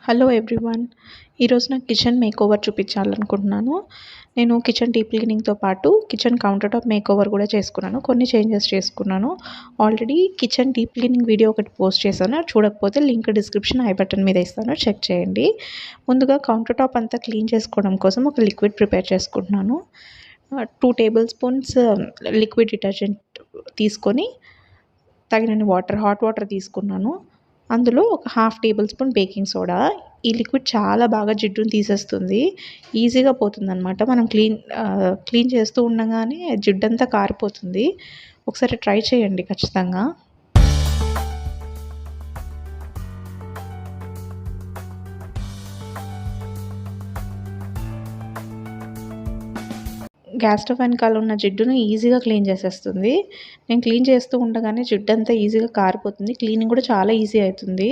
Hello everyone. ఈరోజు నాకు kitchen makeover చూపించాలనుకుంటున్నాను. నేను కిచెన్ డీప్ క్లీనింగ్తో పాటు కిచెన్ కౌంటర్ టాప్ మేకోవర్ కూడా చేసుకున్నాను. కొన్ని చేంజెస్ చేసుకున్నాను. Already kitchen deep cleaning video ఒకటి పోస్ట్ చేశాను. చూడకపోతే లింక్ డిస్క్రిప్షన్ ఐ బటన్ మీద ఇస్తాను, చెక్ చేయండి. ముందుగా కౌంటర్ టాప్ అంతా క్లీన్ చేసుకోవడం కోసం ఒక లిక్విడ్ ప్రిపేర్ చేసుకుంటున్నాను. 2 టేబుల్ స్పూన్స్ లిక్విడ్ డిటర్జెంట్ తీసుకొని తగినన్ని హాట్ వాటర్ తీసుకున్నాను. అందులో ఒక half table spoon baking soda. ఈ లిక్విడ్ చాలా బాగా జిడ్డుని తీసేస్తుంది, ఈజీగా పోతుందనమాట. మనం క్లీన్ చేస్తూ ఉండగానే జిడ్డంతా కారిపోతుంది. ఒకసారి ట్రై చేయండి ఖచ్చితంగా. గ్యాస్ స్టవ్ వెనకాల ఉన్న జిడ్డును ఈజీగా క్లీన్ చేసేస్తుంది. నేను క్లీన్ చేస్తూ ఉండగానే జిడ్డంతా ఈజీగా కారిపోతుంది. క్లీనింగ్ కూడా చాలా ఈజీ అవుతుంది.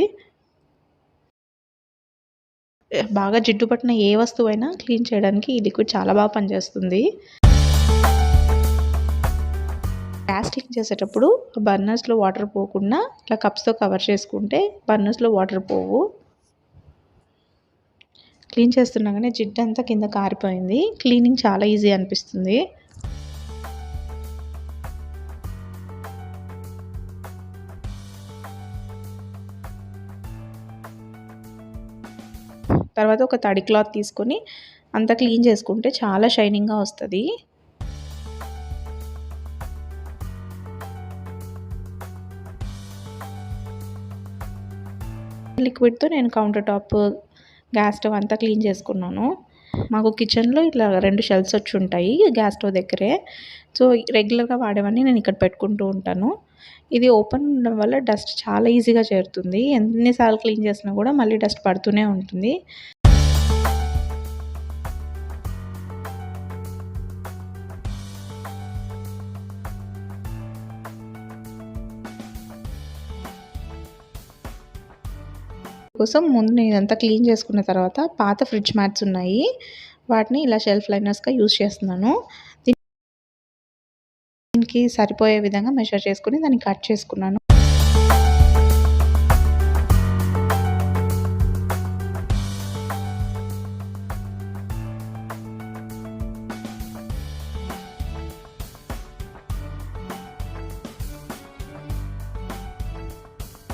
బాగా జిడ్డు పట్టిన ఏ వస్తువైనా క్లీన్ చేయడానికి ఈ లిక్విడ్ చాలా బాగా పనిచేస్తుంది. గ్యాస్ క్లీన్ చేసేటప్పుడు బర్నర్స్లో వాటర్ పోకుండా ఇట్లా కప్స్తో కవర్ చేసుకుంటే బర్నర్స్లో వాటర్ పోవు. క్లీన్ చేస్తుండగానే జిడ్డంతా కింద కారిపోయింది. క్లీనింగ్ చాలా ఈజీ అనిపిస్తుంది. తర్వాత ఒక తడి క్లాత్ తీసుకొని అంతా క్లీన్ చేసుకుంటే చాలా షైనింగ్గా వస్తుంది. లిక్విడ్తో నేను కౌంటర్ టాప్, గ్యాస్ స్టవ్ అంతా క్లీన్ చేసుకున్నాను. మాకు కిచెన్లో ఇట్లా 2 షెల్ఫ్స్ వచ్చి ఉంటాయి గ్యాస్ స్టవ్ దగ్గరే. సో రెగ్యులర్గా వాడేవన్నీ నేను ఇక్కడ పెట్టుకుంటూ ఉంటాను. ఇది ఓపెన్ ఉండడం వల్ల డస్ట్ చాలా ఈజీగా చేరుతుంది. ఎన్నిసార్లు క్లీన్ చేసినా కూడా మళ్ళీ డస్ట్ పడుతూనే ఉంటుంది. కోసం ముందు నేను ఇదంతా క్లీన్ చేసుకున్న తర్వాత పాత ఫ్రిడ్జ్ మ్యాట్స్ ఉన్నాయి, వాటిని ఇలా షెల్ఫ్ లైనర్స్గా యూజ్ చేస్తున్నాను. దీనికి సరిపోయే విధంగా మెజర్ చేసుకుని దాన్ని కట్ చేసుకున్నాను.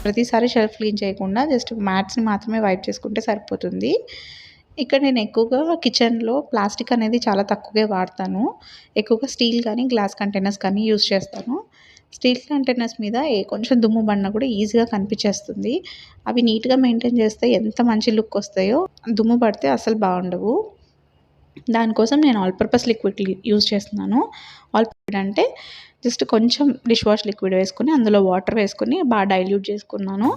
ప్రతిసారి షెల్ఫ్ క్లీన్ చేయకుండా జస్ట్ మ్యాట్స్ని మాత్రమే వైప్ చేసుకుంటే సరిపోతుంది. ఇక్కడ నేను ఎక్కువగా కిచెన్లో ప్లాస్టిక్ అనేది చాలా తక్కువగా వాడతాను. ఎక్కువగా స్టీల్ కానీ గ్లాస్ కంటైనర్స్ కానీ యూజ్ చేస్తాను. స్టీల్ కంటైనర్స్ మీద కొంచెం దుమ్ము పడినా కూడా ఈజీగా కనిపించేస్తుంది. అవి నీట్గా మెయింటైన్ చేస్తే ఎంత మంచి లుక్ వస్తాయో, దుమ్ము పడితే అసలు బాగుండవు. దానికోసం నేను ఆల్ పర్పస్ లిక్విడ్ యూజ్ చేస్తున్నాను. ఆల్ పర్పస్ అంటే జస్ట్ కొంచెం డిష్ వాష్ లిక్విడ్ వేసుకొని అందులో వాటర్ వేసుకొని బాగా డైల్యూట్ చేసుకున్నాను.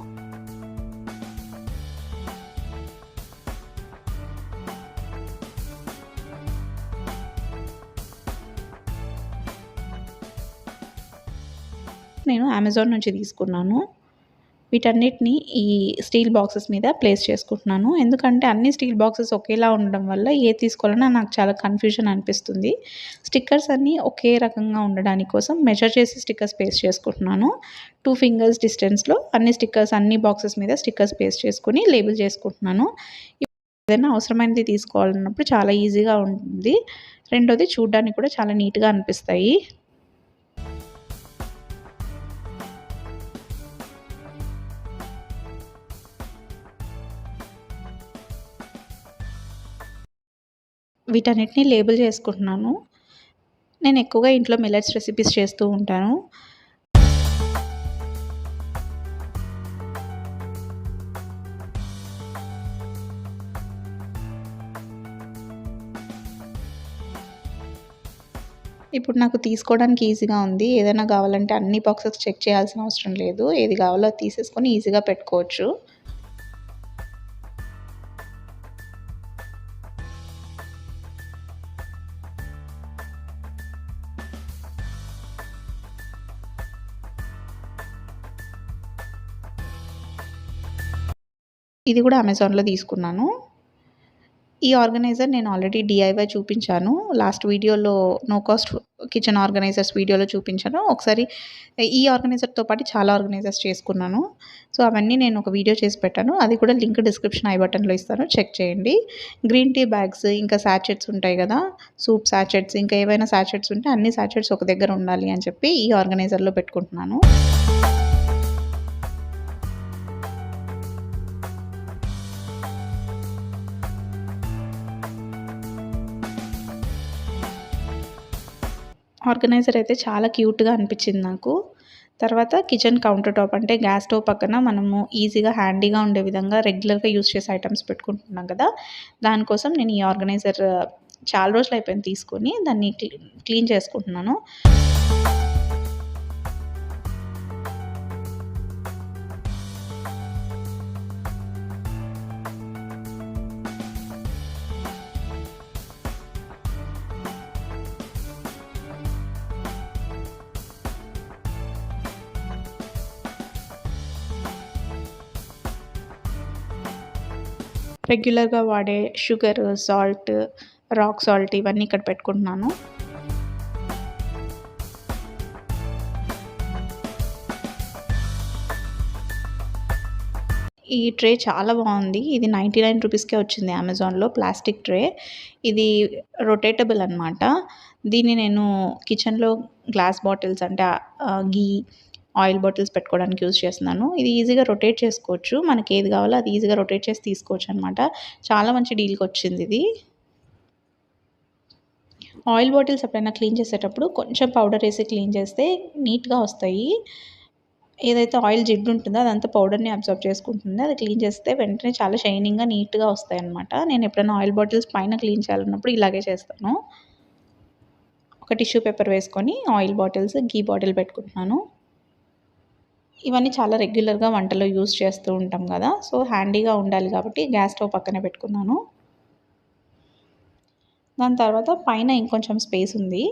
నేను అమెజాన్ నుంచి తీసుకున్నాను. వీటన్నిటిని ఈ స్టీల్ బాక్సెస్ మీద ప్లేస్ చేసుకుంటున్నాను. ఎందుకంటే అన్ని స్టీల్ బాక్సెస్ ఒకేలా ఉండడం వల్ల ఏది తీసుకోవాలన్నా నాకు చాలా కన్ఫ్యూజన్ అనిపిస్తుంది. స్టిక్కర్స్ అన్నీ ఒకే రకంగా ఉండడానికి కోసం మెజర్ చేసి స్టిక్కర్స్ పేస్ట్ చేసుకుంటున్నాను. 2 ఫింగర్స్ డిస్టెన్స్లో అన్ని బాక్సెస్ మీద స్టిక్కర్స్ పేస్ట్ చేసుకుని లేబుల్ చేసుకుంటున్నాను. ఏదైనా అవసరమైనది తీసుకోవాలన్నప్పుడు చాలా ఈజీగా ఉంటుంది. రెండోది చూడడానికి కూడా చాలా నీట్గా అనిపిస్తాయి. వీటన్నిటిని లేబుల్ చేసుకుంటున్నాను. నేను ఎక్కువగా ఇంట్లో మిల్లెట్స్ రెసిపీస్ చేస్తూ ఉంటాను. ఇప్పుడు నాకు తీసుకోవడానికి ఈజీగా ఉంది. ఏదైనా కావాలంటే అన్ని బాక్సెస్ చెక్ చేయాల్సిన అవసరం లేదు. ఏది కావాలో అది తీసేసుకొని ఈజీగా పెట్టుకోవచ్చు. ఇది కూడా అమెజాన్లో తీసుకున్నాను. ఈ ఆర్గనైజర్ నేను ఆల్రెడీ డీఐవై చూపించాను. లాస్ట్ వీడియోలో నో కాస్ట్ కిచెన్ ఆర్గనైజర్స్ వీడియోలో చూపించాను. ఒకసారి ఈ ఆర్గనైజర్‌తో పాటు చాలా ఆర్గనైజర్స్ చేసుకున్నాను. సో, అవన్నీ నేను ఒక వీడియో చేసి పెట్టాను. అది కూడా లింక్ డిస్క్రిప్షన్ ఐ బటన్‌లో ఇస్తాను. చెక్ చేయండి. గ్రీన్ టీ బ్యాగ్స్, ఇంకా సాచెట్స్ ఉంటాయి గదా! సూప్ సాచెట్స్, ఇంకా ఏవైనా సాచెట్స్ ఉంటే అన్ని సాచెట్స్ ఒక దగ్గర ఉండాలి అని చెప్పి ఈ ఆర్గనైజర్‌లో పెట్టుకుంటున్నాను. ఆర్గనైజర్ అయితే చాలా క్యూట్‌గా అనిపించింది నాకు. తర్వాత కిచెన్ కౌంటర్ టాప్ అంటే గ్యాస్ స్టవ్ పక్కన మనము ఈజీగా హ్యాండీగా ఉండే విధంగా రెగ్యులర్‌గా యూజ్ చేసే ఐటెమ్స్ పెట్టుకుంటున్నాం కదా! దానికోసం నేను ఈ ఆర్గనైజర్ చాలా రోజులయిపోయింది తీసుకొని దాన్ని క్లీన్ చేసుకుంటున్నాను. రెగ్యులర్‌గా వాడే షుగర్, సాల్ట్, రాక్ సాల్ట్ ఇవన్నీ ఇక్కడ పెట్టుకుంటున్నాను. ఈ ట్రే చాలా బాగుంది. ఇది 99 రూపీస్‌కే వచ్చింది అమెజాన్‌లో ప్లాస్టిక్ ట్రే. ఇది రొటేటబుల్ అనమాట. దీన్ని నేను కిచెన్‌లో గ్లాస్ బాటిల్స్ అంటే ఘీ, ఆయిల్ బాటిల్స్ పెట్టుకోవడానికి యూజ్ చేస్తున్నాను. ఇది ఈజీగా రొటేట్ చేసుకోవచ్చు. మనకి ఏది కావాలో అది ఈజీగా రొటేట్ చేసి తీసుకోవచ్చనమాట. చాలా మంచి డీల్‌కొచ్చిందిది. ఆయిల్ బాటిల్స్ ఎప్పుడైనా క్లీన్ చేసేటప్పుడు కొంచెం పౌడర్ ఏసి క్లీన్ చేస్తే నీట్‌గా వస్తాయి. ఏదైతే ఆయిల్ జిడ్డు ఉంటుందో అదంతా పౌడర్‌ని అబ్జర్వ్ చేసుకుంటుంది. అది క్లీన్ చేస్తే వెంటనే చాలా షైనింగ్‌గా, నీట్‌గా వస్తాయన్నమాట. నేను ఎప్పుడైనా ఆయిల్ బాటిల్స్ పైన క్లీన్ చేయాలన్నప్పుడు ఇలాగే చేస్తాను. ఒక టిష్యూ పేపర్ వేసుకొని ఆయిల్ బాటిల్స్, ఘీ బాటిల్ పెట్టుకుంటున్నాను. ఇవన్నీ చాలా రెగ్యులర్‌గా వంటలో యూజ్ చేస్తూ ఉంటాం కదా! సో, హ్యాండీగా ఉండాలి కాబట్టి గ్యాస్ స్టవ్ పక్కనే పెట్టుకున్నాను. దాని తర్వాత పైన ఇంకొంచెం స్పేస్ ఉంది.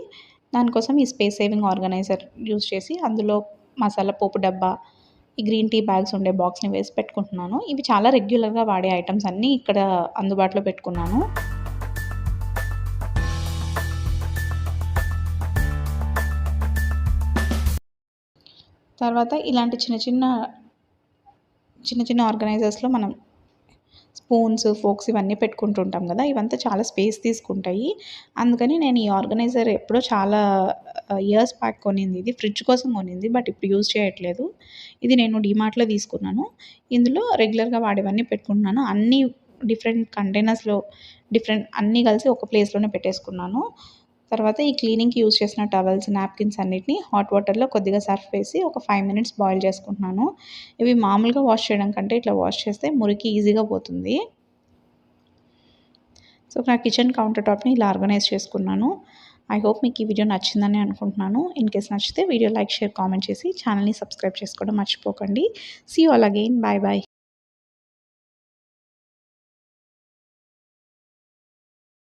దానికోసం ఈ స్పేస్ సేవింగ్ ఆర్గనైజర్ యూజ్ చేసి అందులో మసాలా పోపు డబ్బా, ఈ గ్రీన్ టీ బ్యాగ్స్ ఉండే బాక్స్‌ని వేసి పెట్టుకుంటున్నాను. ఇవి చాలా రెగ్యులర్‌గా వాడే ఐటెమ్స్ అన్నీ ఇక్కడ అందుబాటులో పెట్టుకున్నాను. తర్వాత ఇలాంటి చిన్న చిన్న ఆర్గనైజర్స్‌లో మనం స్పూన్స్, ఫోర్క్స్ ఇవన్నీ పెట్టుకుంటుంటాం కదా! ఇవంతా చాలా స్పేస్ తీసుకుంటాయి. అందుకని నేను ఈ ఆర్గనైజర్ ఎప్పుడో చాలా ఇయర్స్ బ్యాక్ కొనింది. ఇది ఫ్రిడ్జ్ కోసం కొనింది. బట్ ఇప్పుడు యూజ్ చేయట్లేదు. ఇది నేను డీమార్ట్‌లో తీసుకున్నాను. ఇందులో రెగ్యులర్‌గా వాడేవన్నీ పెట్టుకుంటున్నాను. అన్నీ డిఫరెంట్ కంటైనర్స్‌లో అన్నీ కలిసి ఒక ప్లేస్‌లోనే పెట్టేసుకున్నాను. తర్వాత ఈ క్లీనింగ్‌కి యూజ్ చేసిన టవల్స్, నాప్కిన్స్ అన్నిటిని హాట్ వాటర్‌లో కొద్దిగా సర్ఫ్ వేసి ఒక 5 మినిట్స్ బాయిల్ చేసుకుంటున్నాను. ఇవి మామూలుగా వాష్ చేయడం కంటే ఇట్లా వాష్ చేస్తే మురికి ఈజీగా పోతుంది. సో, నా కిచెన్ కౌంటర్ టాప్‌ని ఇలా ఆర్గనైజ్ చేసుకున్నాను. ఐ హోప్ మీకు ఈ వీడియో నచ్చిందని అనుకుంటున్నాను. ఇన్ కేస్ నచ్చితే వీడియో లైక్, షేర్, కామెంట్ చేసి ఛానల్‌ని సబ్స్క్రైబ్ చేసుకోవడం మర్చిపోకండి. See you all again. Bye bye.